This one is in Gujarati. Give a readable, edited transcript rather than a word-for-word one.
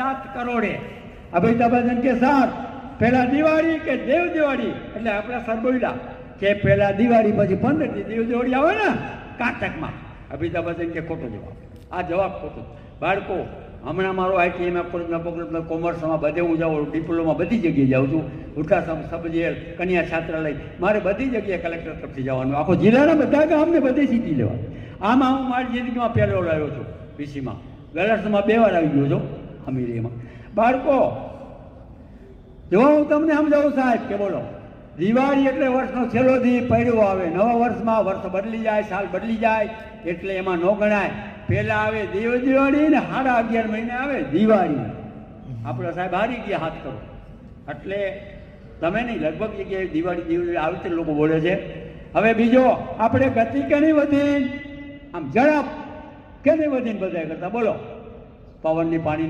7 કરોડે અભિતાભજન કે 7 પહેલા દિવાળી કે દેવ દિવાળી એટલે આપણે સર બોલ્યા કે પહેલા દિવાળી પછી 15 દી દેવ દિવાળી આવે ને કાટકમાં અભિતાભજન કે ખોટો જવાબ આ જવાબ ખોટો બાળકો હમણાં મારો આઈટીએમ કોલેજમાં કોમર્સમાં બધે હું જાઉં ડિપ્લોમા બધી જગ્યાએ જાઉં છું ઉઠાસમ સબજેલ કન્યા છાત્રાલય મારે બધી જગ્યાએ કલેક્ટર તરફથી જવાનું આખો જિલ્લાના બધા ગામને બધી સિટી લેવાનું આમાં હું મારી જિંદગીમાં પહેલો આવ્યો છું પીસીમાં ગલર્સમાં 2 વાર આવી ગયો છું અમીરીમાં બાળકો જો હું તમને સમજાવું સાહેબ કે બોલો દિવાળી એટલે વર્ષનો છેલ્લો દી પડ્યો આવે નવા વર્ષમાં વર્ષ બદલી જાય સાલ બદલી જાય એટલે એમાં ન ગણાય પહેલા આવે દેવ દિવાળી ને 11.5 મહિને આવે દિવાળી આપણા સાહેબ હારી ગયા હાથ કરો એટલે તમે નહીં લગભગ જગ્યાએ દિવાળી દિવાળી આવી રીતે લોકો બોલે છે હવે બીજો આપણે ગતિ કેની વધી આમ ઝડપ કેની વધીને બધા કરતા બોલો પવનની પાણી